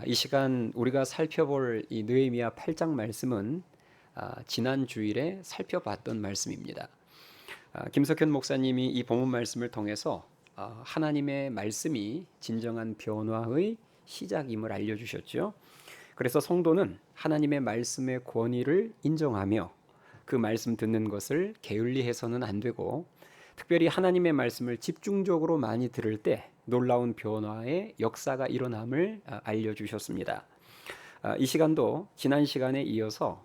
이 시간 우리가 살펴볼 이 느헤미야 8장 말씀은 지난 주일에 살펴봤던 말씀입니다. 김석현 목사님이 이 본문 말씀을 통해서 하나님의 말씀이 진정한 변화의 시작임을 알려주셨죠. 그래서 성도는 하나님의 말씀의 권위를 인정하며 그 말씀 듣는 것을 게을리해서는 안 되고, 특별히 하나님의 말씀을 집중적으로 많이 들을 때 놀라운 변화의 역사가 일어남을 알려주셨습니다. 이 시간도 지난 시간에 이어서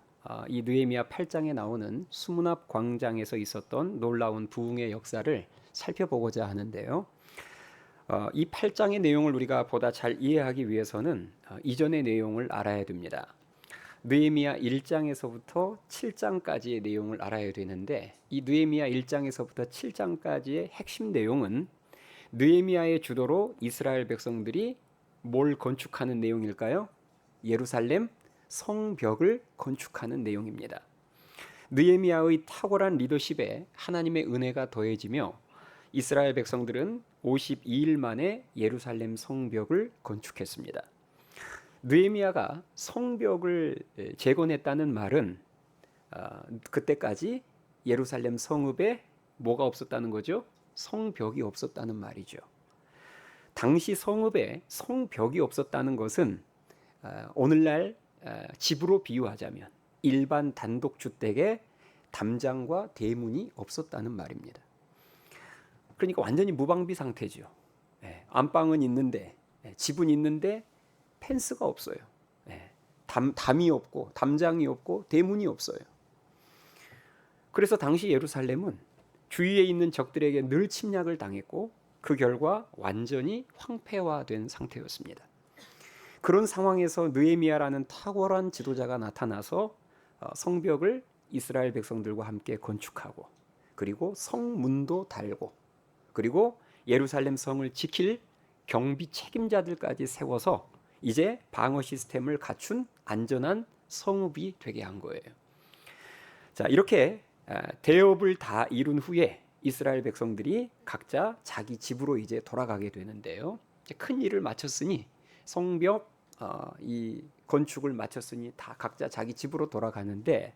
이 느헤미야 8장에 나오는 수문 앞 광장에서 있었던 놀라운 부흥의 역사를 살펴보고자 하는데요. 이 8장의 내용을 우리가 보다 잘 이해하기 위해서는 이전의 내용을 알아야 됩니다. 느헤미야 1장에서부터 7장까지의 내용을 알아야 되는데, 이 느헤미야 1장에서부터 7장까지의 핵심 내용은 느헤미야의 주도로 이스라엘 백성들이 뭘 건축하는 내용일까요? 예루살렘 성벽을 건축하는 내용입니다. 느헤미야의 탁월한 리더십에 하나님의 은혜가 더해지며 이스라엘 백성들은 52일 만에 예루살렘 성벽을 건축했습니다. 느헤미야가 성벽을 재건했다는 말은 그때까지 예루살렘 성읍에 뭐가 없었다는 거죠? 성벽이 없었다는 말이죠. 당시 성읍에 성벽이 없었다는 것은 오늘날 집으로 비유하자면 일반 단독주택에 담장과 대문이 없었다는 말입니다. 그러니까 완전히 무방비 상태죠. 안방은 있는데, 집은 있는데 펜스가 없어요. 담이 없고 담장이 없고 대문이 없어요. 그래서 당시 예루살렘은 주위에 있는 적들에게 늘 침략을 당했고, 그 결과 완전히 황폐화된 상태였습니다. 그런 상황에서 느헤미야라는 탁월한 지도자가 나타나서 성벽을 이스라엘 백성들과 함께 건축하고, 그리고 성문도 달고, 그리고 예루살렘 성을 지킬 경비 책임자들까지 세워서 이제 방어 시스템을 갖춘 안전한 성읍이 되게 한 거예요. 자, 이렇게 대업을 다 이룬 후에 이스라엘 백성들이 각자 자기 집으로 이제 돌아가게 되는데요. 큰 일을 마쳤으니, 성벽 이 건축을 마쳤으니 다 각자 자기 집으로 돌아가는데,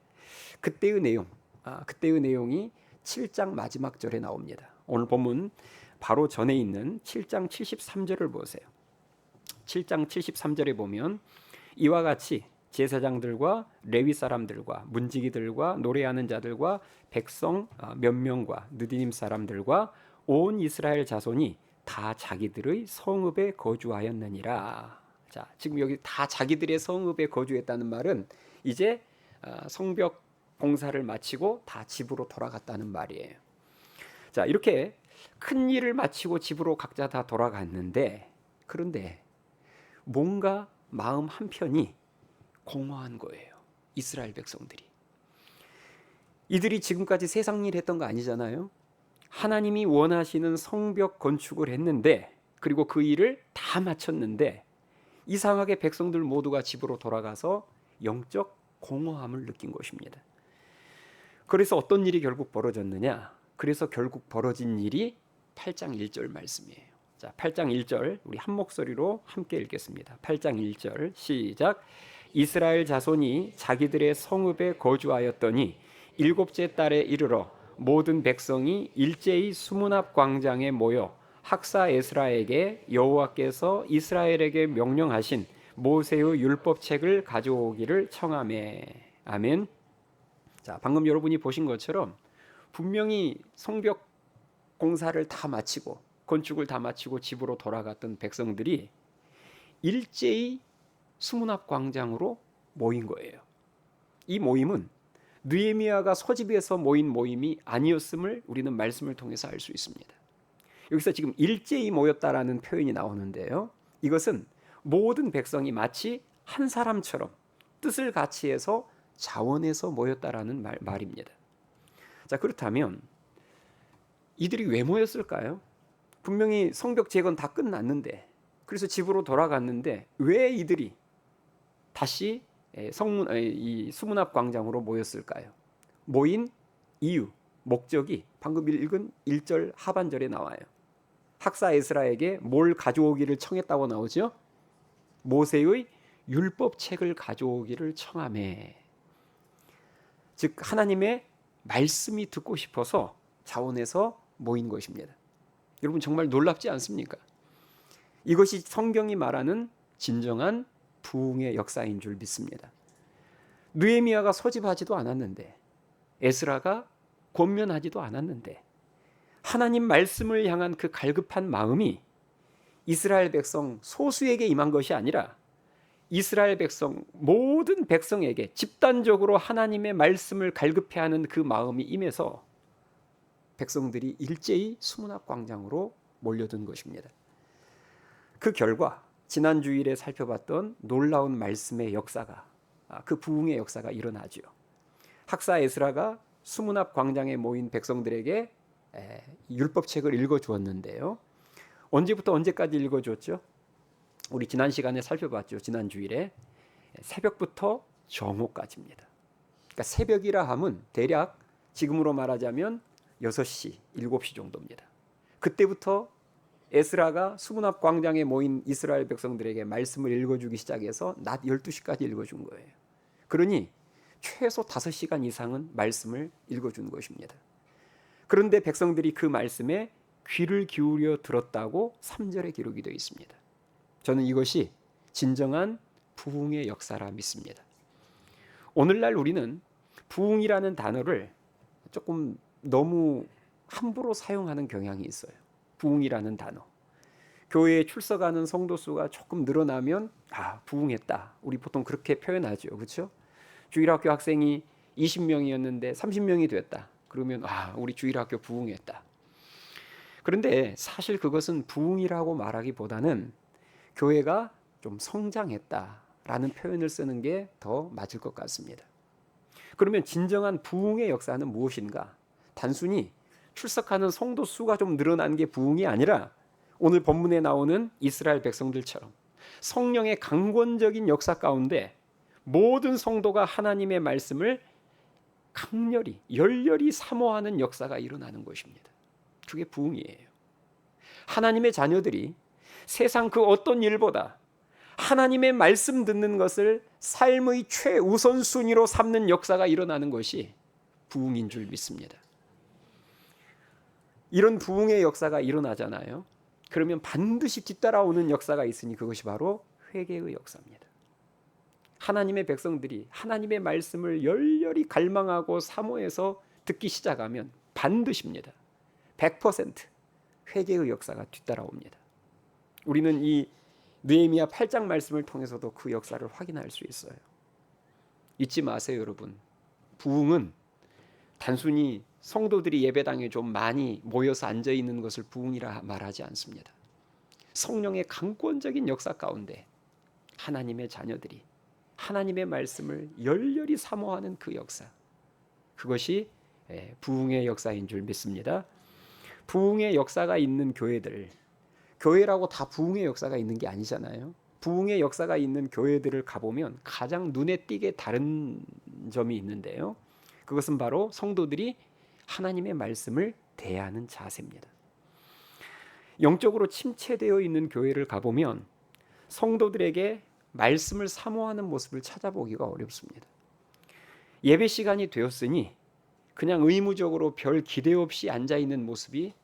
그때의 내용이 7장 마지막 절에 나옵니다. 오늘 본문 바로 전에 있는 7장 73절을 보세요. 7장 73절에 보면 이와 같이 제사장들과 레위 사람들과 문지기들과 노래하는 자들과 백성 몇 명과 느디님 사람들과 온 이스라엘 자손이 다 자기들의 성읍에 거주하였느니라. 자, 지금 여기 다 자기들의 성읍에 거주했다는 말은 이제 성벽 공사를 마치고 다 집으로 돌아갔다는 말이에요. 자, 이렇게 큰 일을 마치고 집으로 각자 다 돌아갔는데, 그런데 뭔가 마음 한편이 공허한 거예요. 이스라엘 백성들이. 이들이 지금까지 세상 일 했던 거 아니잖아요. 하나님이 원하시는 성벽 건축을 했는데, 그리고 그 일을 다 마쳤는데, 이상하게 백성들 모두가 집으로 돌아가서 영적 공허함을 느낀 것입니다. 그래서 어떤 일이 결국 벌어졌느냐? 그래서 결국 벌어진 일이 8장 1절 말씀이에요. 자, 8장 1절 우리 한 목소리로 함께 읽겠습니다. 8장 1절 시작. 이스라엘 자손이 자기들의 성읍에 거주하였더니 일곱째 달에 이르러 모든 백성이 일제히 수문 앞 광장에 모여 학사 에스라에게 여호와께서 이스라엘에게 명령하신 모세의 율법책을 가져오기를 청하매. 아멘. 자, 방금 여러분이 보신 것처럼 분명히 성벽 공사를 다 마치고 건축을 다 마치고 집으로 돌아갔던 백성들이 일제히 수문 앞 광장으로 모인 거예요. 이 모임은 느헤미야가 소집해서 모인 모임이 아니었음을 우리는 말씀을 통해서 알 수 있습니다. 여기서 지금 일제히 모였다라는 표현이 나오는데요. 이것은 모든 백성이 마치 한 사람처럼 뜻을 같이 해서 자원해서 모였다라는 말입니다. 자, 그렇다면 이들이 왜 모였을까요? 분명히 성벽 재건 다 끝났는데, 그래서 집으로 돌아갔는데 왜 이들이 다시 이 수문 앞 광장으로 모였을까요? 모인 이유, 목적이 방금 읽은 1절 하반절에 나와요. 학사 에스라에게 뭘 가져오기를 청했다고 나오죠? 모세의 율법책을 가져오기를 청하매. 즉 하나님의 말씀이 듣고 싶어서 자원해서 모인 것입니다. 여러분 정말 놀랍지 않습니까? 이것이 성경이 말하는 진정한 부흥의 역사인 줄 믿습니다. 느헤미야가 소집하지도 않았는데, 에스라가 권면하지도 않았는데, 하나님 말씀을 향한 그 갈급한 마음이 이스라엘 백성 소수에게 임한 것이 아니라 이스라엘 백성 모든 백성에게 집단적으로 하나님의 말씀을 갈급해하는 그 마음이 임해서 백성들이 일제히 수문학 광장으로 몰려든 것입니다. 그 결과 지난 주일에 살펴봤던 놀라운 말씀의 역사가, 그 부흥의 역사가 일어나죠. 학사 에스라가 수문 앞 광장에 모인 백성들에게 율법책을 읽어주었는데요. 언제부터 언제까지 읽어줬죠? 우리 지난 시간에 살펴봤죠. 지난 주일에 새벽부터 정오까지입니다. 그러니까 새벽이라 함은 대략 지금으로 말하자면 6시, 7시 정도입니다. 그때부터 에스라가 수문 앞 광장에 모인 이스라엘 백성들에게 말씀을 읽어주기 시작해서 낮 12시까지 읽어준 거예요. 그러니 최소 5시간 이상은 말씀을 읽어준 것입니다. 그런데 백성들이 그 말씀에 귀를 기울여 들었다고 3절에 기록이 되어 있습니다. 저는 이것이 진정한 부흥의 역사라 믿습니다. 오늘날 우리는 부흥이라는 단어를 조금 너무 함부로 사용하는 경향이 있어요. 부흥이라는 단어. 교회에 출석하는 성도 수가 조금 늘어나면 부흥했다. 우리 보통 그렇게 표현하죠. 그렇죠? 주일학교 학생이 20명이었는데 30명이 됐다. 그러면 우리 주일학교 부흥했다. 그런데 사실 그것은 부흥이라고 말하기보다는 교회가 좀 성장했다라는 표현을 쓰는 게 더 맞을 것 같습니다. 그러면 진정한 부흥의 역사는 무엇인가? 단순히 출석하는 성도 수가 좀 늘어난 게 부흥이 아니라 오늘 본문에 나오는 이스라엘 백성들처럼 성령의 강권적인 역사 가운데 모든 성도가 하나님의 말씀을 강렬히 열렬히 사모하는 역사가 일어나는 것입니다. 그게 부흥이에요. 하나님의 자녀들이 세상 그 어떤 일보다 하나님의 말씀 듣는 것을 삶의 최우선순위로 삼는 역사가 일어나는 것이 부흥인 줄 믿습니다. 이런 부흥의 역사가 일어나잖아요. 그러면 반드시 뒤따라오는 역사가 있으니 그것이 바로 회개의 역사입니다. 하나님의 백성들이 하나님의 말씀을 열렬히 갈망하고 사모해서 듣기 시작하면 반드시입니다. 100% 회개의 역사가 뒤따라옵니다. 우리는 이 느헤미야 8장 말씀을 통해서도 그 역사를 확인할 수 있어요. 잊지 마세요, 여러분. 부흥은 단순히 성도들이 예배당에 좀 많이 모여서 앉아 있는 것을 부흥이라 말하지 않습니다. 성령의 강권적인 역사 가운데 하나님의 자녀들이 하나님의 말씀을 열렬히 사모하는 그 역사, 그것이 부흥의 역사인 줄 믿습니다. 부흥의 역사가 있는 교회들, 교회라고 다 부흥의 역사가 있는 게 아니잖아요. 부흥의 역사가 있는 교회들을 가보면 가장 눈에 띄게 다른 점이 있는데요. 그것은 바로 성도들이 하나님의 말씀을 대하는 자세입니다. 영적으로 침체되어 있는 교회를 가보면 성도들에게 말씀을 사모하는 모습을 찾아보기가 어렵습니다. 예배 시간이 되었으니 그냥 의무적으로 별 기대 없이 앉아있는 모습이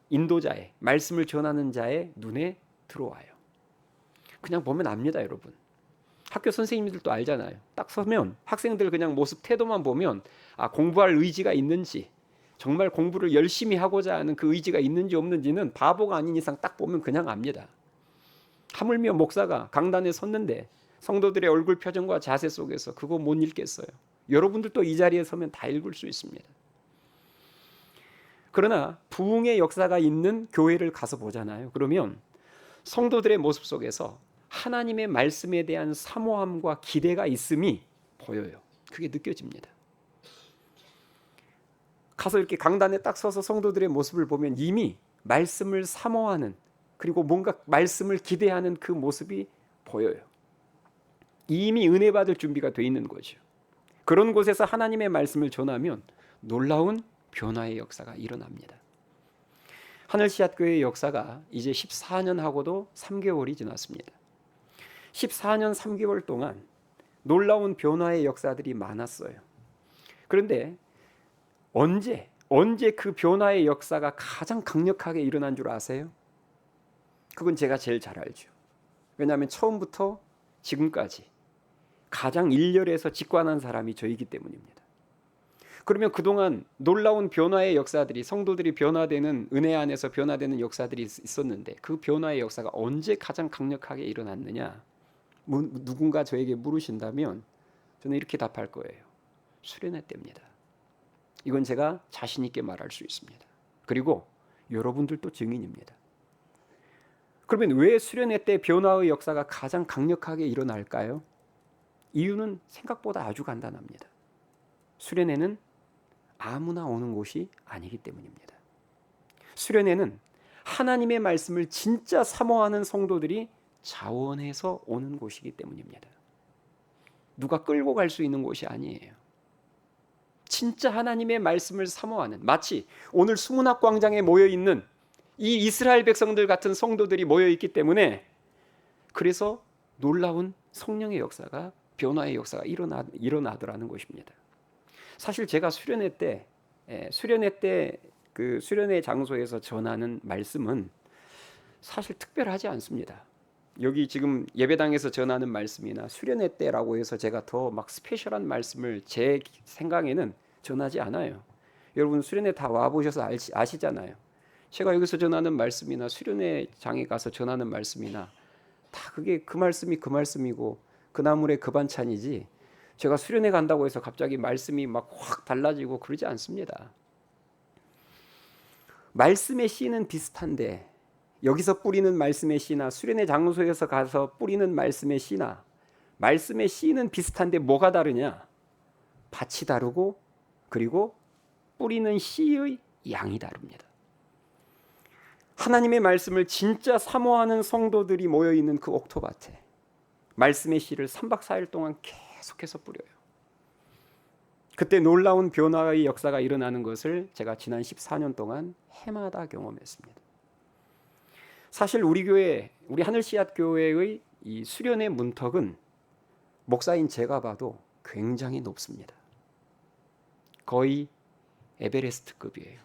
인도자의, 말씀을 전하는 자의 눈에 들어와요. 그냥 보면 압니다, 여러분. 학교 선생님들도 알잖아요. 딱 서면 학생들 그냥 모습 태도만 보면 공부할 의지가 있는지, 정말 공부를 열심히 하고자 하는 그 의지가 있는지 없는지는 바보가 아닌 이상 딱 보면 그냥 압니다. 하물며 목사가 강단에 섰는데 성도들의 얼굴 표정과 자세 속에서 그거 못 읽겠어요. 여러분들도 이 자리에 서면 다 읽을 수 있습니다. 그러나 부흥의 역사가 있는 교회를 가서 보잖아요. 그러면 성도들의 모습 속에서 하나님의 말씀에 대한 사모함과 기대가 있음이 보여요. 그게 느껴집니다. 가서 이렇게 강단에 딱 서서 성도들의 모습을 보면 이미 말씀을 사모하는, 그리고 뭔가 말씀을 기대하는 그 모습이 보여요. 이미 은혜 받을 준비가 돼 있는 거죠. 그런 곳에서 하나님의 말씀을 전하면 놀라운 변화의 역사가 일어납니다. 하늘씨앗교회의 역사가 이제 14년 하고도 3개월이 지났습니다. 14년 3개월 동안 놀라운 변화의 역사들이 많았어요. 그런데 언제 그 변화의 역사가 가장 강력하게 일어난 줄 아세요? 그건 제가 제일 잘 알죠. 왜냐하면 처음부터 지금까지 가장 일렬에서 직관한 사람이 저이기 때문입니다. 그러면 그동안 놀라운 변화의 역사들이, 성도들이 변화되는, 은혜 안에서 변화되는 역사들이 있었는데 그 변화의 역사가 언제 가장 강력하게 일어났느냐? 누군가 저에게 물으신다면 저는 이렇게 답할 거예요. 수련회 때입니다. 이건 제가 자신 있게 말할 수 있습니다. 그리고 여러분들도 증인입니다. 그러면 왜 수련회 때 변화의 역사가 가장 강력하게 일어날까요? 이유는 생각보다 아주 간단합니다. 수련회는 아무나 오는 곳이 아니기 때문입니다. 수련회는 하나님의 말씀을 진짜 사모하는 성도들이 자원해서 오는 곳이기 때문입니다. 누가 끌고 갈 수 있는 곳이 아니에요. 진짜 하나님의 말씀을 사모하는, 마치 오늘 수문학 광장에 모여있는 이 이스라엘 백성들 같은 성도들이 모여있기 때문에, 그래서 놀라운 성령의 역사가, 변화의 역사가 일어나더라는 것입니다. 사실 제가 수련회 때 그 수련회 장소에서 전하는 말씀은 사실 특별하지 않습니다. 여기 지금 예배당에서 전하는 말씀이나 수련회 때라고 해서 제가 더 막 스페셜한 말씀을 제 생각에는 전하지 않아요. 여러분 수련회 다 와보셔서 아시잖아요. 제가 여기서 전하는 말씀이나 수련회장에 가서 전하는 말씀이나 다 그게 그 말씀이 그 말씀이고 그 나물에 그 반찬이지, 제가 수련회 간다고 해서 갑자기 말씀이 막 확 달라지고 그러지 않습니다. 말씀의 씨는 비슷한데 여기서 뿌리는 말씀의 씨나 수련회 장소에서 가서 뿌리는 말씀의 씨나 말씀의 씨는 비슷한데 뭐가 다르냐? 밭이 다르고 그리고 뿌리는 씨의 양이 다릅니다. 하나님의 말씀을 진짜 사모하는 성도들이 모여있는 그 옥토밭에 말씀의 씨를 3박 4일 동안 계속해서 뿌려요. 그때 놀라운 변화의 역사가 일어나는 것을 제가 지난 14년 동안 해마다 경험했습니다. 사실 우리 교회, 우리 하늘씨앗 교회의 이 수련회 문턱은 목사인 제가 봐도 굉장히 높습니다. 거의 에베레스트급이에요.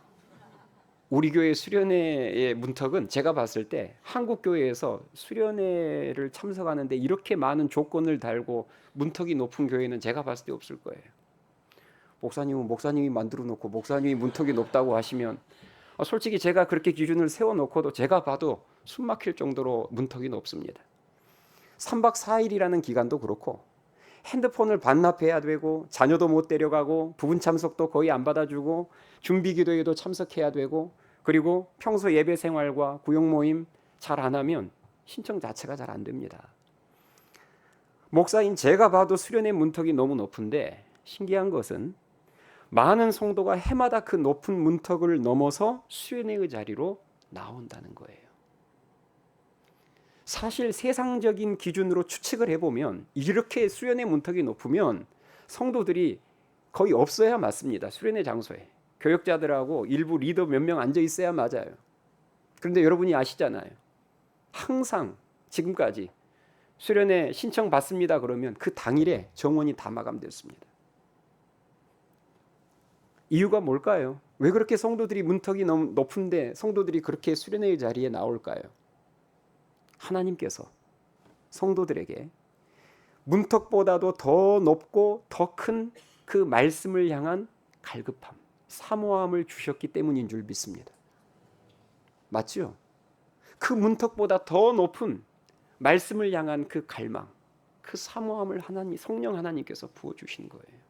우리 교회 수련회의 문턱은 제가 봤을 때 한국 교회에서 수련회를 참석하는데 이렇게 많은 조건을 달고 문턱이 높은 교회는 제가 봤을 때 없을 거예요. 목사님이 만들어 놓고 목사님이 문턱이 높다고 하시면 솔직히 제가 그렇게 기준을 세워놓고도 제가 봐도 숨 막힐 정도로 문턱이 높습니다. 3박 4일이라는 기간도 그렇고 핸드폰을 반납해야 되고 자녀도 못 데려가고 부분 참석도 거의 안 받아주고 준비기도회도 참석해야 되고 그리고 평소 예배 생활과 구역 모임 잘 안 하면 신청 자체가 잘 안 됩니다. 목사인 제가 봐도 수련회 문턱이 너무 높은데 신기한 것은 많은 성도가 해마다 그 높은 문턱을 넘어서 수련회의 자리로 나온다는 거예요. 사실 세상적인 기준으로 추측을 해보면 이렇게 수련회 문턱이 높으면 성도들이 거의 없어야 맞습니다. 수련회 장소에 교역자들하고 일부 리더 몇 명 앉아 있어야 맞아요. 그런데 여러분이 아시잖아요. 항상 지금까지 수련회 신청 받습니다 그러면 그 당일에 정원이 다 마감됐습니다. 이유가 뭘까요? 왜 그렇게 성도들이 문턱이 너무 높은데 성도들이 그렇게 수련회의 자리에 나올까요? 하나님께서 성도들에게 문턱보다도 더 높고 더 큰 그 말씀을 향한 갈급함, 사모함을 주셨기 때문인 줄 믿습니다. 맞죠? 그 문턱보다 더 높은 말씀을 향한 그 갈망, 그 사모함을 성령 하나님께서 부어주신 거예요.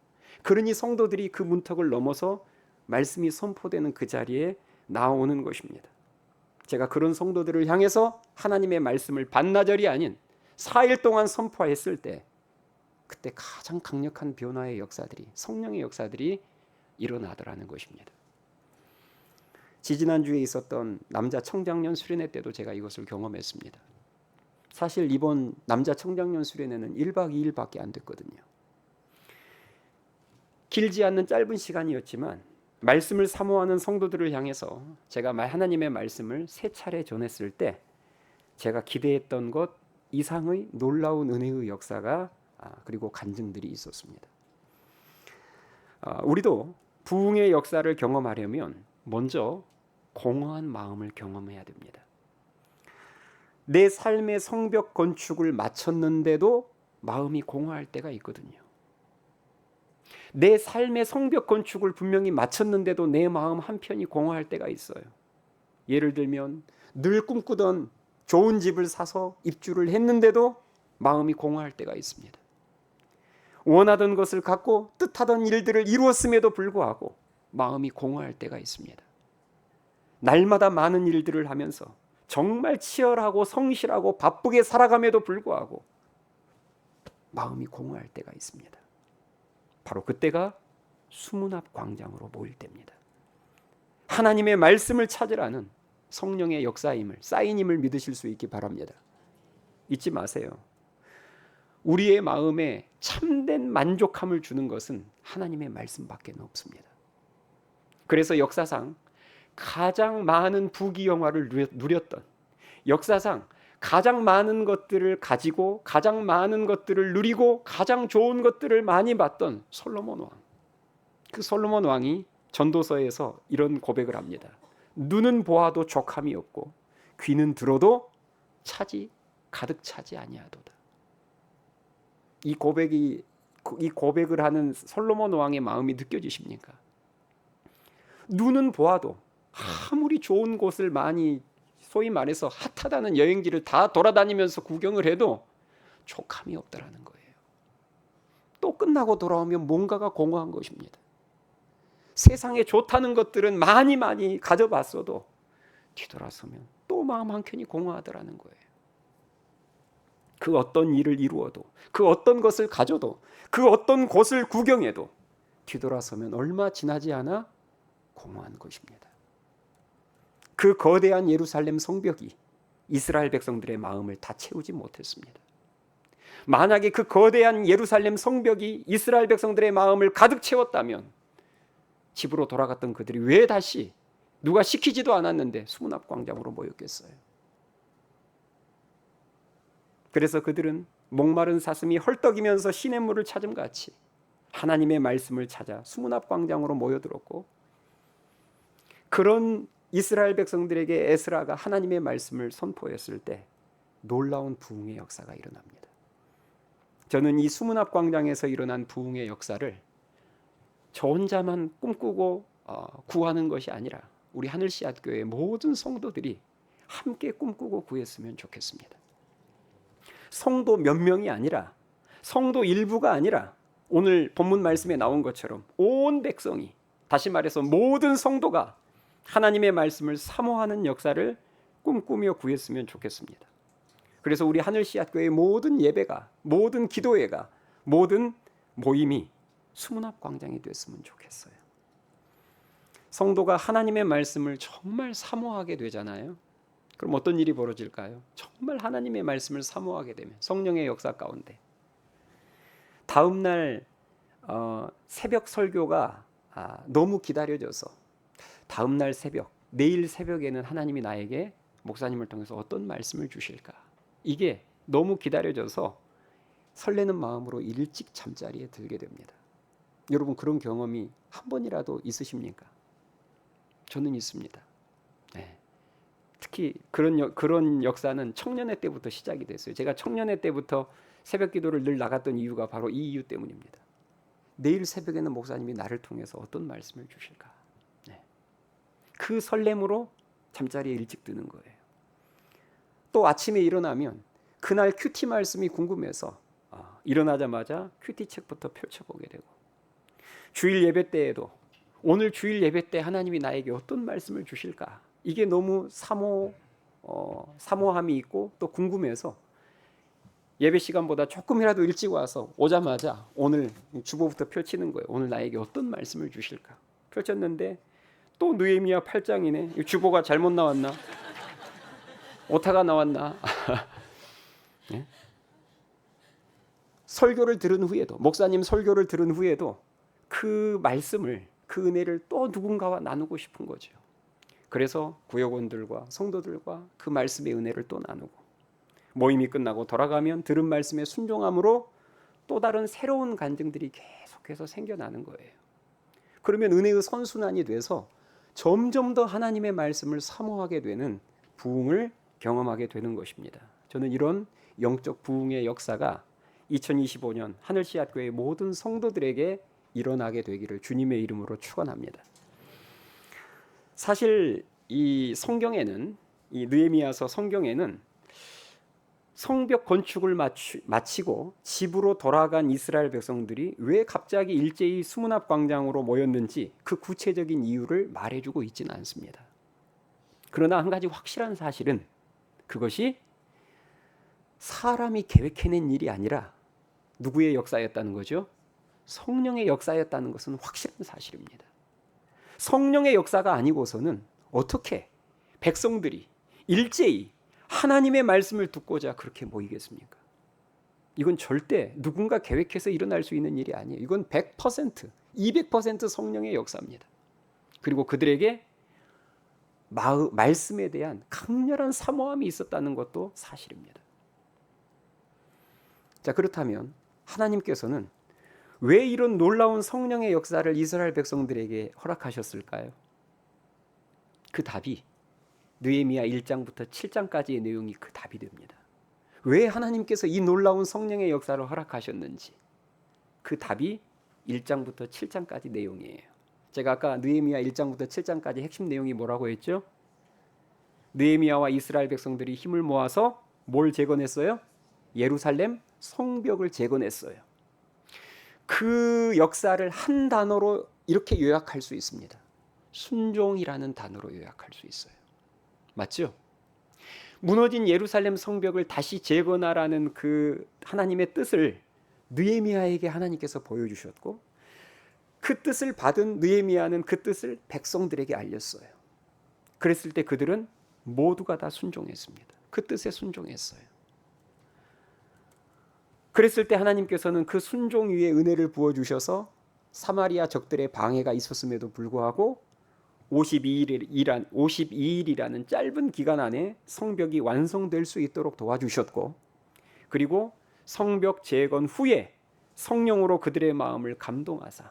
그러니 성도들이 그 문턱을 넘어서 말씀이 선포되는 그 자리에 나오는 것입니다. 제가 그런 성도들을 향해서 하나님의 말씀을 반나절이 아닌 4일 동안 선포했을 때 그때 가장 강력한 변화의 역사들이, 성령의 역사들이 일어나더라는 것입니다. 지지난주에 있었던 남자 청장년 수련회 때도 제가 이것을 경험했습니다. 사실 이번 남자 청장년 수련회는 1박 2일밖에 안 됐거든요. 길지 않는 짧은 시간이었지만 말씀을 사모하는 성도들을 향해서 제가 하나님의 말씀을 3차례 전했을 때 제가 기대했던 것 이상의 놀라운 은혜의 역사가 그리고 간증들이 있었습니다. 우리도 부흥의 역사를 경험하려면 먼저 공허한 마음을 경험해야 됩니다. 내 삶의 성벽 건축을 마쳤는데도 마음이 공허할 때가 있거든요. 내 삶의 성벽 건축을 분명히 마쳤는데도 내 마음 한편이 공허할 때가 있어요. 예를 들면 늘 꿈꾸던 좋은 집을 사서 입주를 했는데도 마음이 공허할 때가 있습니다. 원하던 것을 갖고 뜻하던 일들을 이루었음에도 불구하고 마음이 공허할 때가 있습니다. 날마다 많은 일들을 하면서 정말 치열하고 성실하고 바쁘게 살아감에도 불구하고 마음이 공허할 때가 있습니다. 바로 그때가 수문 앞 광장으로 모일 때입니다. 하나님의 말씀을 찾으라는 성령의 역사임을, 사인임을 믿으실 수 있기 바랍니다. 잊지 마세요. 우리의 마음에 참된 만족함을 주는 것은 하나님의 말씀밖에 없습니다. 그래서 역사상 가장 많은 부귀영화를 누렸던, 역사상 가장 많은 것들을 가지고 가장 많은 것들을 누리고 가장 좋은 것들을 많이 봤던 솔로몬 왕. 그 솔로몬 왕이 전도서에서 이런 고백을 합니다. 눈은 보아도 족함이 없고 귀는 들어도 가득 차지 아니하도다. 이 고백을 하는 솔로몬 왕의 마음이 느껴지십니까? 눈은 보아도 아무리 좋은 곳을 많이, 소위 말해서 핫하다는 여행지를 다 돌아다니면서 구경을 해도 족함이 없다라는 거예요. 또 끝나고 돌아오면 뭔가가 공허한 것입니다. 세상에 좋다는 것들은 많이 가져봤어도 뒤돌아서면 또 마음 한켠이 공허하더라는 거예요. 그 어떤 일을 이루어도, 그 어떤 것을 가져도, 그 어떤 곳을 구경해도 뒤돌아서면 얼마 지나지 않아 공허한 것입니다. 그 거대한 예루살렘 성벽이 이스라엘 백성들의 마음을 다 채우지 못했습니다. 만약에 그 거대한 예루살렘 성벽이 이스라엘 백성들의 마음을 가득 채웠다면 집으로 돌아갔던 그들이 왜 다시 누가 시키지도 않았는데 수문 앞 광장으로 모였겠어요? 그래서 그들은 목마른 사슴이 헐떡이면서 시냇물을 찾음같이 하나님의 말씀을 찾아 수문 앞 광장으로 모여들었고, 그런 이스라엘 백성들에게 에스라가 하나님의 말씀을 선포했을 때 놀라운 부흥의 역사가 일어납니다. 저는 이 수문 앞 광장에서 일어난 부흥의 역사를 저 혼자만 꿈꾸고 구하는 것이 아니라 우리 하늘씨앗교회 모든 성도들이 함께 꿈꾸고 구했으면 좋겠습니다. 성도 몇 명이 아니라, 성도 일부가 아니라 오늘 본문 말씀에 나온 것처럼 온 백성이, 다시 말해서 모든 성도가 하나님의 말씀을 사모하는 역사를 꿈꾸며 구했으면 좋겠습니다. 그래서 우리 하늘씨앗교회의 모든 예배가, 모든 기도회가, 모든 모임이 수문 앞 광장이 됐으면 좋겠어요. 성도가 하나님의 말씀을 정말 사모하게 되잖아요. 그럼 어떤 일이 벌어질까요? 정말 하나님의 말씀을 사모하게 되면 성령의 역사 가운데 다음 날 새벽 설교가 너무 기다려져서 다음 날 새벽, 내일 새벽에는 하나님이 나에게 목사님을 통해서 어떤 말씀을 주실까? 이게 너무 기다려져서 설레는 마음으로 일찍 잠자리에 들게 됩니다. 여러분, 그런 경험이 한 번이라도 있으십니까? 저는 있습니다. 네. 특히 그런 역사는 청년회 때부터 시작이 됐어요. 제가 청년회 때부터 새벽 기도를 늘 나갔던 이유가 바로 이 이유 때문입니다. 내일 새벽에는 목사님이 나를 통해서 어떤 말씀을 주실까? 네. 그 설렘으로 잠자리에 일찍 드는 거예요. 또 아침에 일어나면 그날 큐티 말씀이 궁금해서 일어나자마자 큐티 책부터 펼쳐보게 되고, 주일 예배 때에도 오늘 주일 예배 때 하나님이 나에게 어떤 말씀을 주실까? 이게 너무 사모함이 있고 또 궁금해서 예배 시간보다 조금이라도 일찍 와서 오자마자 오늘 주보부터 펼치는 거예요. 오늘 나에게 어떤 말씀을 주실까? 펼쳤는데 또 느헤미야 8장이네. 주보가 잘못 나왔나? 오타가 나왔나? 네? 설교를 들은 후에도, 목사님 설교를 들은 후에도 그 말씀을, 그 은혜를 또 누군가와 나누고 싶은 거죠. 그래서 구역원들과 성도들과 그 말씀의 은혜를 또 나누고, 모임이 끝나고 돌아가면 들은 말씀에 순종함으로 또 다른 새로운 간증들이 계속해서 생겨나는 거예요. 그러면 은혜의 선순환이 돼서 점점 더 하나님의 말씀을 사모하게 되는 부흥을 경험하게 되는 것입니다. 저는 이런 영적 부흥의 역사가 2025년 하늘씨앗교회 모든 성도들에게 일어나게 되기를 주님의 이름으로 축원합니다. 사실 이 성경에는, 이 느헤미야서 성경에는 성벽 건축을 마치고 집으로 돌아간 이스라엘 백성들이 왜 갑자기 일제히 수문앞 광장으로 모였는지 그 구체적인 이유를 말해주고 있지는 않습니다. 그러나 한 가지 확실한 사실은 그것이 사람이 계획해낸 일이 아니라 누구의 역사였다는 거죠? 성령의 역사였다는 것은 확실한 사실입니다. 성령의 역사가 아니고서는 어떻게 백성들이 일제히 하나님의 말씀을 듣고자 그렇게 모이겠습니까? 이건 절대 누군가 계획해서 일어날 수 있는 일이 아니에요. 이건 100%, 200% 성령의 역사입니다. 그리고 그들에게 말씀에 대한 강렬한 사모함이 있었다는 것도 사실입니다. 자, 그렇다면 하나님께서는 왜 이런 놀라운 성령의 역사를 이스라엘 백성들에게 허락하셨을까요? 그 답이 느헤미야 1장부터 7장까지의 내용이 그 답이 됩니다. 왜 하나님께서 이 놀라운 성령의 역사를 허락하셨는지 그 답이 1장부터 7장까지 내용이에요. 제가 아까 느헤미야 1장부터 7장까지 핵심 내용이 뭐라고 했죠? 느헤미야와 이스라엘 백성들이 힘을 모아서 뭘 재건했어요? 예루살렘 성벽을 재건했어요. 그 역사를 한 단어로 이렇게 요약할 수 있습니다. 순종이라는 단어로 요약할 수 있어요. 맞죠? 무너진 예루살렘 성벽을 다시 재건하라는 그 하나님의 뜻을 느헤미야에게 하나님께서 보여주셨고, 그 뜻을 받은 느헤미야는 그 뜻을 백성들에게 알렸어요. 그랬을 때 그들은 모두가 다 순종했습니다. 그 뜻에 순종했어요. 그랬을 때 하나님께서는 그 순종 위에 은혜를 부어주셔서 사마리아 적들의 방해가 있었음에도 불구하고 52일이라는 짧은 기간 안에 성벽이 완성될 수 있도록 도와주셨고, 그리고 성벽 재건 후에 성령으로 그들의 마음을 감동하사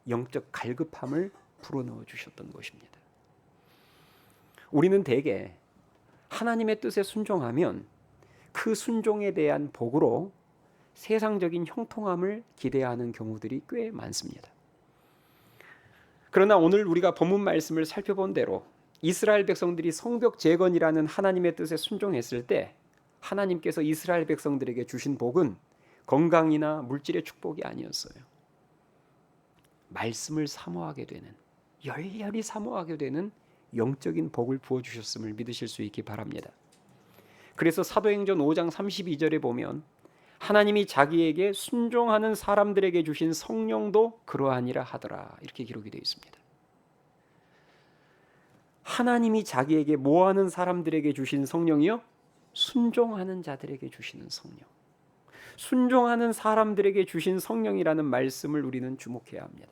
영적 갈급함을 불어넣어 주셨던 것입니다. 우리는 대개 하나님의 뜻에 순종하면 그 순종에 대한 복으로 세상적인 형통함을 기대하는 경우들이 꽤 많습니다. 그러나 오늘 우리가 본문 말씀을 살펴본 대로 이스라엘 백성들이 성벽 재건이라는 하나님의 뜻에 순종했을 때 하나님께서 이스라엘 백성들에게 주신 복은 건강이나 물질의 축복이 아니었어요. 말씀을 사모하게 되는, 열렬히 사모하게 되는 영적인 복을 부어주셨음을 믿으실 수 있기 바랍니다. 그래서 사도행전 5장 32절에 보면 하나님이 자기에게 순종하는 사람들에게 주신 성령도 그러하니라 하더라, 이렇게 기록이 되어 있습니다. 하나님이 자기에게 뭐하는 사람들에게 주신 성령이요? 순종하는 자들에게 주시는 성령. 순종하는 사람들에게 주신 성령이라는 말씀을 우리는 주목해야 합니다.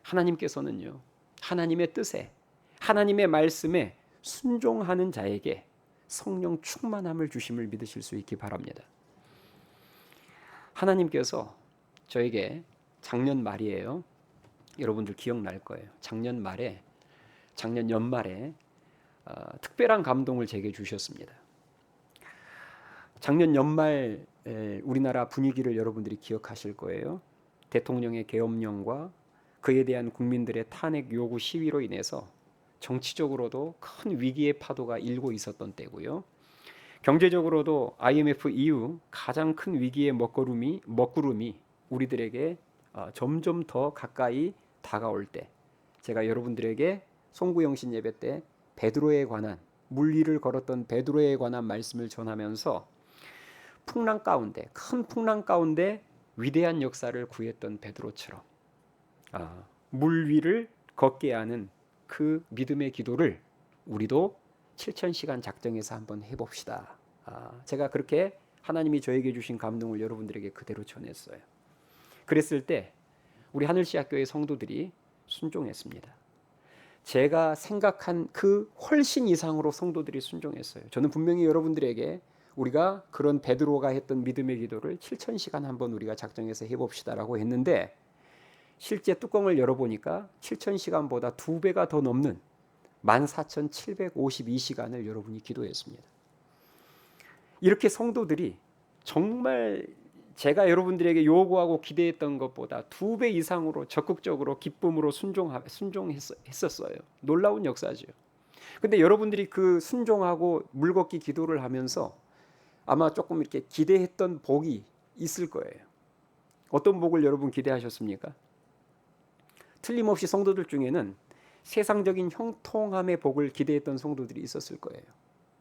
하나님께서는요, 하나님의 뜻에, 하나님의 말씀에 순종하는 자에게 성령 충만함을 주심을 믿으실 수 있기 바랍니다. 하나님께서 저에게 작년 말이에요. 여러분들 기억날 거예요. 작년 연말에 특별한 감동을 제게 주셨습니다. 작년 연말 우리나라 분위기를 여러분들이 기억하실 거예요. 대통령의 계엄령과 그에 대한 국민들의 탄핵 요구 시위로 인해서 정치적으로도 큰 위기의 파도가 일고 있었던 때고요. 경제적으로도 IMF 이후 가장 큰 위기의 먹구름이 우리들에게 점점 더 가까이 다가올 때, 제가 여러분들에게 송구영신 예배 때 베드로에 관한, 물 위를 걸었던 베드로에 관한 말씀을 전하면서 풍랑 가운데, 큰 풍랑 가운데 위대한 역사를 구했던 베드로처럼 물 위를 걷게 하는 그 믿음의 기도를 우리도 7000시간 작정해서 한번 해봅시다. 제가 그렇게 하나님이 저에게 주신 감동을 여러분들에게 그대로 전했어요. 그랬을 때 우리 하늘씨앗교회 성도들이 순종했습니다. 제가 생각한 그 훨씬 이상으로 성도들이 순종했어요. 저는 분명히 여러분들에게 우리가 그런 베드로가 했던 믿음의 기도를 7,000시간 한번 우리가 작정해서 해봅시다라고 했는데 실제 뚜껑을 열어보니까 7,000시간보다 2배가 더 넘는 14,752시간을 여러분이 기도했습니다. 이렇게 성도들이 정말 제가 여러분들에게 요구하고 기대했던 것보다 2배 이상으로 적극적으로 기쁨으로 순종했었어요. 놀라운 역사죠. 근데 여러분들이 그 순종하고 물걷기 기도를 하면서 아마 조금 이렇게 기대했던 복이 있을 거예요. 어떤 복을 여러분 기대하셨습니까? 틀림없이 성도들 중에는 세상적인 형통함의 복을 기대했던 성도들이 있었을 거예요.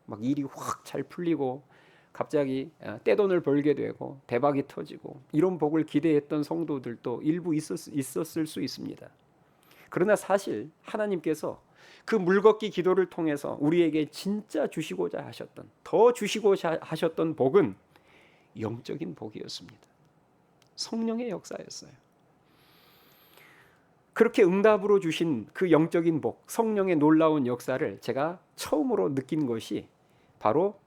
막 일이 확 잘 풀리고 갑자기 떼돈을 벌게 되고 대박이 터지고 이런 복을 기대했던 성도들도 일부 있었을 수 있습니다. 그러나 사실 하나님께서 그 물걷기 기도를 통해서 우리에게 진짜 주시고자 하셨던, 더 주시고자 하셨던 복은 영적인 복이었습니다. 성령의 역사였어요. 그렇게 응답으로 주신 그 영적인 복, 성령의 놀라운 역사를 제가 처음으로 느낀 것이 바로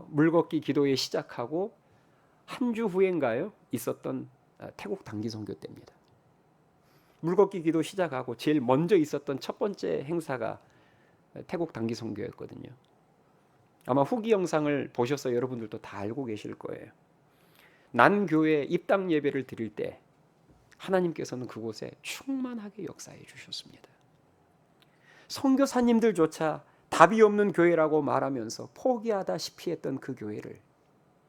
물걷기 기도에 시작하고 한 주 후인가요? 있었던 태국 단기 선교 때입니다. 물걷기 기도 시작하고 제일 먼저 있었던 첫 번째 행사가 태국 단기 선교였거든요. 아마 후기 영상을 보셔서 여러분들도 다 알고 계실 거예요. 난교회 입당 예배를 드릴 때 하나님께서는 그곳에 충만하게 역사해 주셨습니다. 선교사님들조차 답이 없는 교회라고 말하면서 포기하다시피 했던 그 교회를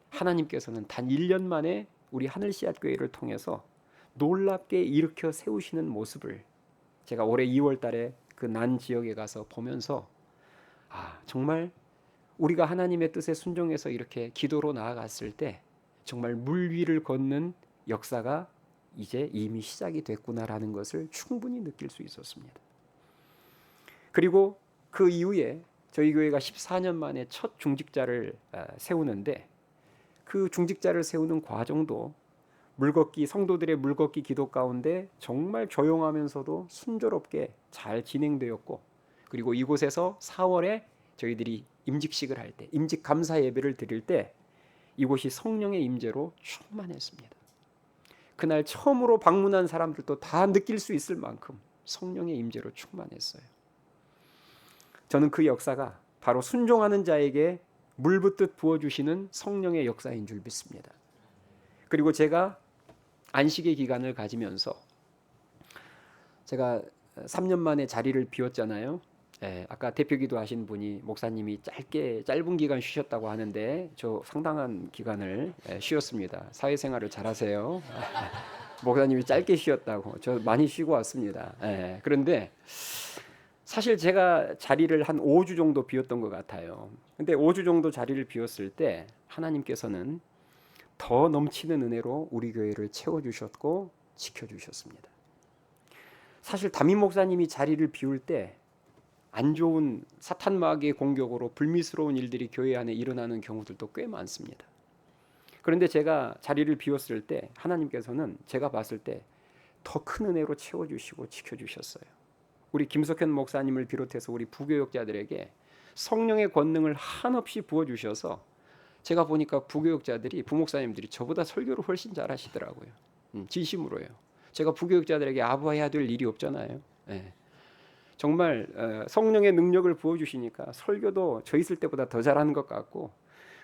하나님께서는 단 1년 만에 우리 하늘씨앗 교회를 통해서 놀랍게 일으켜 세우시는 모습을 제가 올해 2월 달에 그 난 지역에 가서 보면서 정말 우리가 하나님의 뜻에 순종해서 이렇게 기도로 나아갔을 때 정말 물 위를 걷는 역사가 이제 이미 시작이 됐구나라는 것을 충분히 느낄 수 있었습니다. 그리고 그 이후에 저희 교회가 14년 만에 첫 중직자를 세우는데 그 중직자를 세우는 과정도 물걷기 성도들의 물걷기 기도 가운데 정말 조용하면서도 순조롭게 잘 진행되었고, 그리고 이곳에서 4월에 저희들이 임직식을 할 때, 임직 감사 예배를 드릴 때 이곳이 성령의 임재로 충만했습니다. 그날 처음으로 방문한 사람들도 다 느낄 수 있을 만큼 성령의 임재로 충만했어요. 저는 그 역사가 바로 순종하는 자에게 물 붓듯 부어주시는 성령의 역사인 줄 믿습니다. 그리고 제가 안식의 기간을 가지면서 제가 3년 만에 자리를 비웠잖아요. 아까 대표기도 하신 분이 목사님이 짧은 기간 쉬셨다고 하는데 저 상당한 기간을 쉬었습니다. 사회생활을 잘하세요. 목사님이 짧게 쉬었다고. 저 많이 쉬고 왔습니다. 그런데 사실 제가 자리를 한 5주 정도 비웠던 것 같아요. 근데 5주 정도 자리를 비웠을 때 하나님께서는 더 넘치는 은혜로 우리 교회를 채워주셨고 지켜주셨습니다. 사실 담임 목사님이 자리를 비울 때 안 좋은 사탄 마귀의 공격으로 불미스러운 일들이 교회 안에 일어나는 경우들도 꽤 많습니다. 그런데 제가 자리를 비웠을 때 하나님께서는 제가 봤을 때 더 큰 은혜로 채워주시고 지켜주셨어요. 우리 김석현 목사님을 비롯해서 우리 부교역자들에게 성령의 권능을 한없이 부어주셔서 제가 보니까 부교역자들이 부목사님들이 저보다 설교를 훨씬 잘하시더라고요. 진심으로요. 제가 부교역자들에게 아부해야 될 일이 없잖아요. 정말 성령의 능력을 부어주시니까 설교도 저 있을 때보다 더 잘하는 것 같고,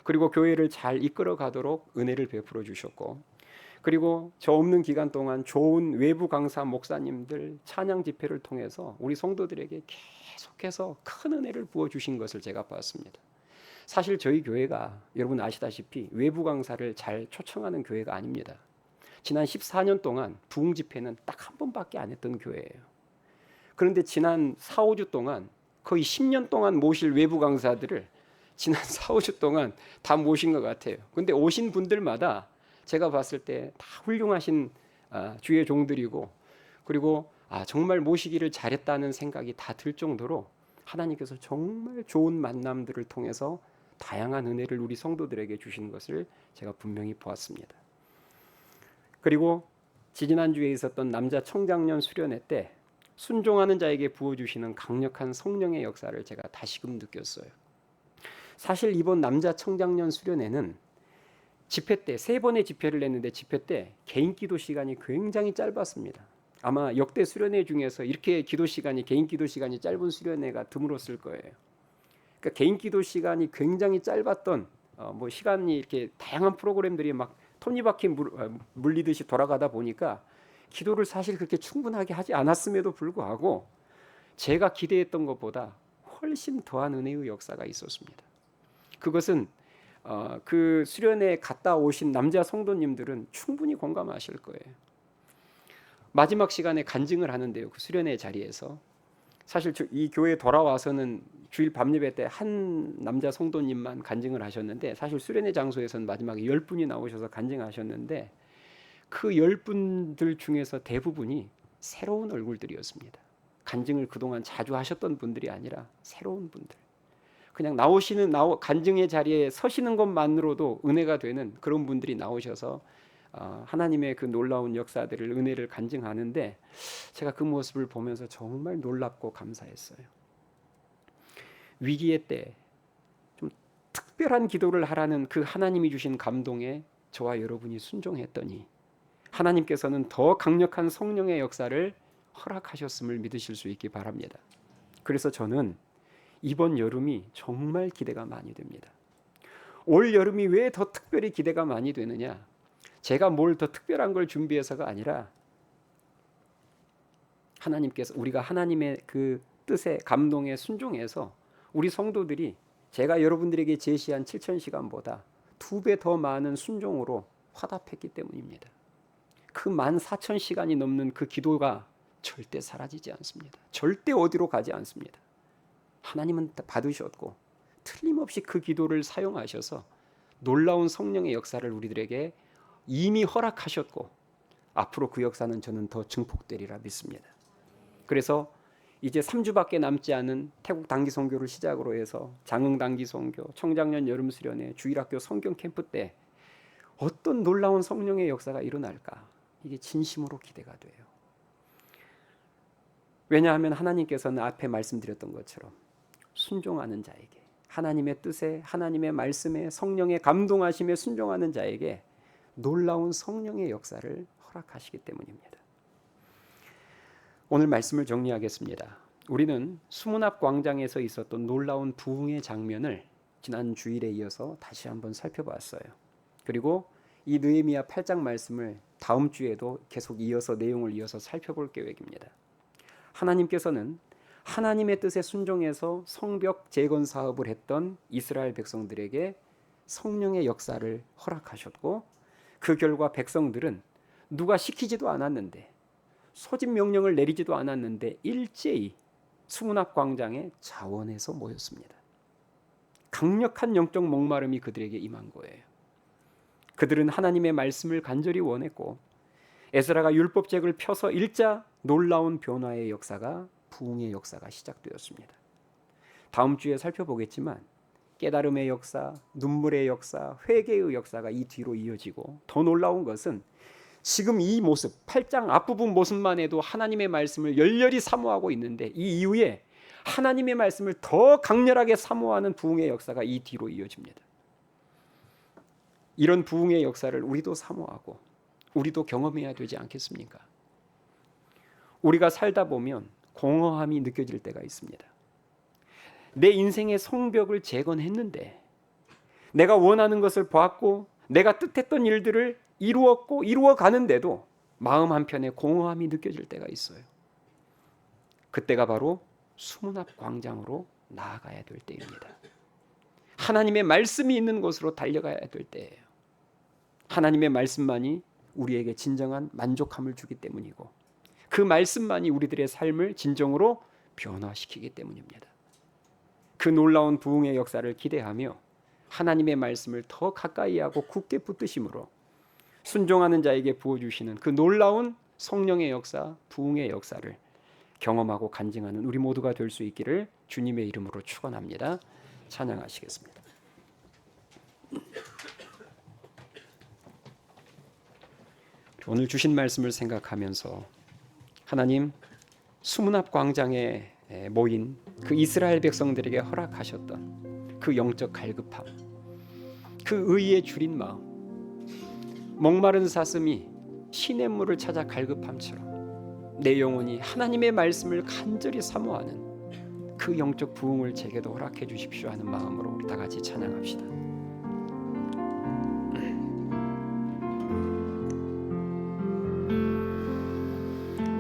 그리고 교회를 잘 이끌어 가도록 은혜를 베풀어 주셨고, 그리고 저 없는 기간 동안 좋은 외부 강사 목사님들 찬양 집회를 통해서 우리 성도들에게 계속해서 큰 은혜를 부어주신 것을 제가 봤습니다. 사실 저희 교회가 여러분 아시다시피 외부 강사를 잘 초청하는 교회가 아닙니다. 지난 14년 동안 부흥 집회는 딱 한 번밖에 안 했던 교회예요. 그런데 지난 4, 5주 동안 거의 10년 동안 모실 외부 강사들을 지난 4, 5주 동안 다 모신 것 같아요. 그런데 오신 분들마다 제가 봤을 때 다 훌륭하신 주의 종들이고, 그리고 정말 모시기를 잘했다는 생각이 다 들 정도로 하나님께서 정말 좋은 만남들을 통해서 다양한 은혜를 우리 성도들에게 주시는 것을 제가 분명히 보았습니다. 그리고 지지난주에 있었던 남자 청장년 수련회 때 순종하는 자에게 부어주시는 강력한 성령의 역사를 제가 다시금 느꼈어요. 사실 이번 남자 청장년 수련회는 집회 때 3번의 집회를 냈는데 집회 때 개인 기도 시간이 굉장히 짧았습니다. 아마 역대 수련회 중에서 이렇게 기도 시간이 개인 기도 시간이 짧은 수련회가 드물었을 거예요. 그러니까 개인 기도 시간이 굉장히 짧았던 뭐 시간이 이렇게 다양한 프로그램들이 막 톱니바퀴 물리듯이 돌아가다 보니까 기도를 사실 그렇게 충분하게 하지 않았음에도 불구하고 제가 기대했던 것보다 훨씬 더한 은혜의 역사가 있었습니다. 그것은 그 수련회 갔다 오신 남자 성도님들은 충분히 공감하실 거예요. 마지막 시간에 간증을 하는데요. 그 수련회 자리에서 사실 이 교회에 돌아와서는 주일 밤예배 때 한 남자 성도님만 간증을 하셨는데 사실 수련회 장소에서는 마지막에 10분이 나오셔서 간증하셨는데 그 10분들 중에서 대부분이 새로운 얼굴들이었습니다. 간증을 그동안 자주 하셨던 분들이 아니라 새로운 분들. 그냥 간증의 자리에 서시는 것만으로도 은혜가 되는 그런 분들이 나오셔서 하나님의 그 놀라운 역사들을 은혜를 간증하는데 제가 그 모습을 보면서 정말 놀랍고 감사했어요. 위기의 때 좀 특별한 기도를 하라는 그 하나님이 주신 감동에 저와 여러분이 순종했더니 하나님께서는 더 강력한 성령의 역사를 허락하셨음을 믿으실 수 있기 바랍니다. 그래서 저는 이번 여름이 정말 기대가 많이 됩니다. 올 여름이 왜 더 특별히 기대가 많이 되느냐? 제가 뭘 더 특별한 걸 준비해서가 아니라 하나님께서 우리가 하나님의 그 뜻에 감동에 순종해서 우리 성도들이 제가 여러분들에게 제시한 7,000시간보다 2배 더 많은 순종으로 화답했기 때문입니다. 그 14,000시간이 넘는 그 기도가 절대 사라지지 않습니다. 절대 어디로 가지 않습니다. 하나님은 받으셨고 틀림없이 그 기도를 사용하셔서 놀라운 성령의 역사를 우리들에게 이미 허락하셨고 앞으로 그 역사는 저는 더 증폭되리라 믿습니다. 그래서 이제 3주밖에 남지 않은 태국 단기 선교를 시작으로 해서 장흥 단기 선교, 청장년 여름 수련회, 주일학교 성경 캠프 때 어떤 놀라운 성령의 역사가 일어날까? 이게 진심으로 기대가 돼요. 왜냐하면 하나님께서는 앞에 말씀드렸던 것처럼 순종하는 자에게 하나님의 뜻에 하나님의 말씀에 성령의 감동하심에 순종하는 자에게 놀라운 성령의 역사를 허락하시기 때문입니다. 오늘 말씀을 정리하겠습니다. 우리는 수문 앞 광장에서 있었던 놀라운 부흥의 장면을 지난 주일에 이어서 다시 한번 살펴봤어요. 그리고 이 느헤미야 8장 말씀을 다음 주에도 계속 내용을 이어서 살펴볼 계획입니다. 하나님께서는 하나님의 뜻에 순종해서 성벽 재건 사업을 했던 이스라엘 백성들에게 성령의 역사를 허락하셨고 그 결과 백성들은 누가 시키지도 않았는데 소집 명령을 내리지도 않았는데 일제히 수문 앞 광장에 자원해서 모였습니다. 강력한 영적 목마름이 그들에게 임한 거예요. 그들은 하나님의 말씀을 간절히 원했고 에스라가 율법책을 펴서 읽자 놀라운 변화의 역사가 부흥의 역사가 시작되었습니다. 다음 주에 살펴보겠지만 깨달음의 역사, 눈물의 역사, 회개의 역사가 이 뒤로 이어지고 더 놀라운 것은 지금 이 모습, 8장 앞부분 모습만 해도 하나님의 말씀을 열렬히 사모하고 있는데 이 이후에 하나님의 말씀을 더 강렬하게 사모하는 부흥의 역사가 이 뒤로 이어집니다. 이런 부흥의 역사를 우리도 사모하고 우리도 경험해야 되지 않겠습니까? 우리가 살다 보면 공허함이 느껴질 때가 있습니다. 내 인생의 성벽을 재건했는데 내가 원하는 것을 보았고 내가 뜻했던 일들을 이루었고 이루어가는데도 마음 한편에 공허함이 느껴질 때가 있어요. 그때가 바로 수문 앞 광장으로 나아가야 될 때입니다. 하나님의 말씀이 있는 곳으로 달려가야 될 때예요. 하나님의 말씀만이 우리에게 진정한 만족함을 주기 때문이고 그 말씀만이 우리들의 삶을 진정으로 변화시키기 때문입니다. 그 놀라운 부흥의 역사를 기대하며 하나님의 말씀을 더 가까이 하고 굳게 붙드심으로 순종하는 자에게 부어주시는 그 놀라운 성령의 역사, 부흥의 역사를 경험하고 간증하는 우리 모두가 될 수 있기를 주님의 이름으로 축원합니다. 찬양하시겠습니다. 오늘 주신 말씀을 생각하면서 하나님 수문 앞 광장에 모인 그 이스라엘 백성들에게 허락하셨던 그 영적 갈급함, 그 의에 줄인 마음, 목마른 사슴이 시냇물을 찾아 갈급함처럼 내 영혼이 하나님의 말씀을 간절히 사모하는 그 영적 부흥을 제게도 허락해 주십시오 하는 마음으로 우리 다 같이 찬양합시다.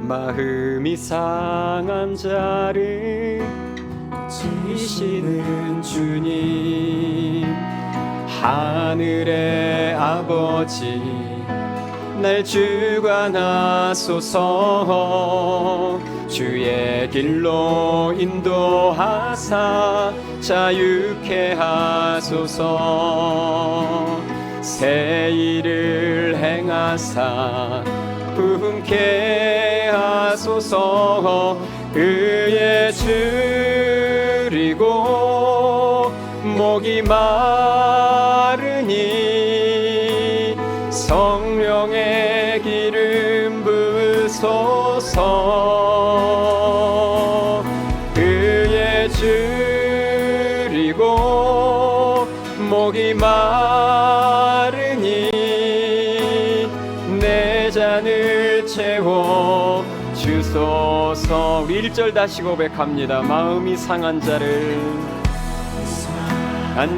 마음이 상한 자를 고치시는 주님, 하늘의 아버지 날 주관하소서. 주의 길로 인도하사 자유케 하소서. 새 일을 행하사 부흥케 하소서. 의에 줄이고 목이 마르니 성령의 기름 부으소서. 의에 줄이고 목이 마르니 내 잔을 채워 주소서. 우리 1절 다시 고백합니다. 마음이 상한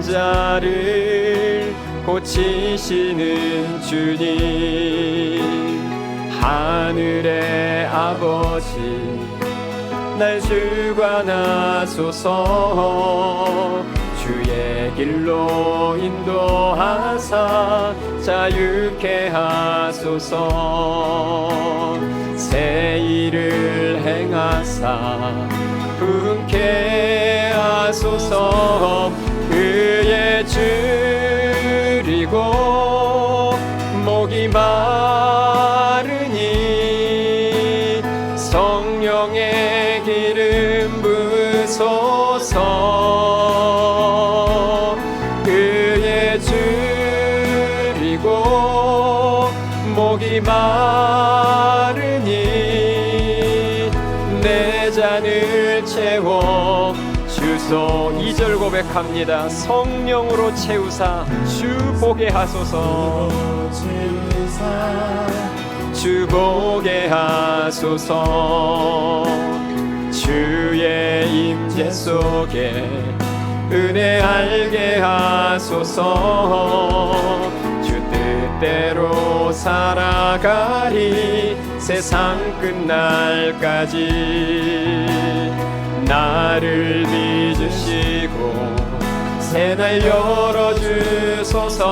자를 고치시는 주님, 하늘의 아버지 날 주관하소서. 주의 길로 인도하사 자유케 하소서. 새 일을 행하사 부흥케 하소서. 의에 줄이고 목이 마르니 성령의 기름 부으소서. 의에 줄이고 목이 마르니 내 잔을 채워 주소. 2절 고백합니다. 성령으로 채우사 주 보게 하소서. 주 보게 하소서. 주의 임재 속에 은혜 알게 하소서. 주 뜻대로 살아가리 세상 끝날까지. 나를 믿으시고 새날 열어주소서.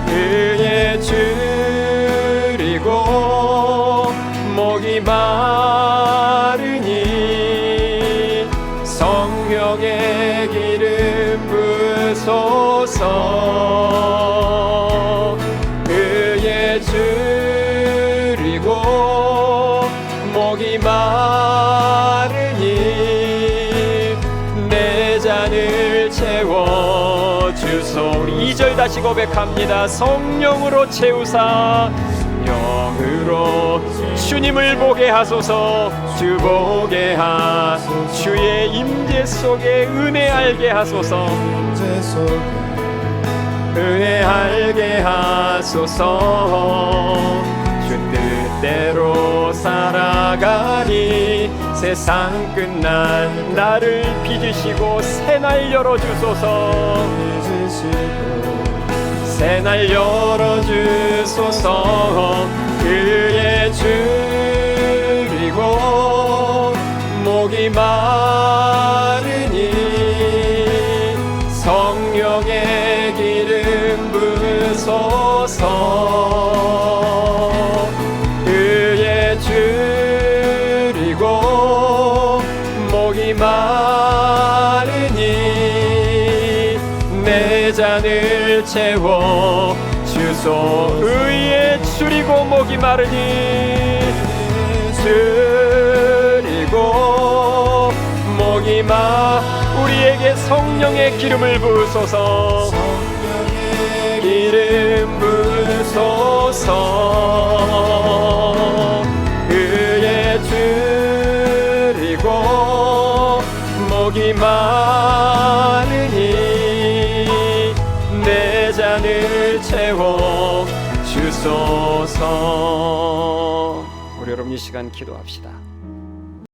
의에 줄이고 목이 마르니 성령의 기름 부으소서. 의에 줄이고 목이 마르니 내 잔을 채워주소. 우리 2절 다시 고백합니다. 성령으로 채우사 영으로 주님을 보게 하소서. 주 보게 주의 임재 속에 은혜 알게 하소서. 은혜 알게 하소서. 주 뜻대로 살아가니 세상 끝날 나를 빚으시고 새날 열어주소서. 새날 열어주소서. 의에 줄이고 목이 마르니 성령의 기름 부으소서. 의에 줄이고 목이 마르니 내 잔을 채워 주소. 의에 줄이고 목이 마르니 줄이고 목이 우리에게 성령의 기름을 부으소서. 기름 부으소서. 의에 줄이고 목이 마르니 내 잔을 채워 주소서. 우리 여러분 이 시간 기도합시다.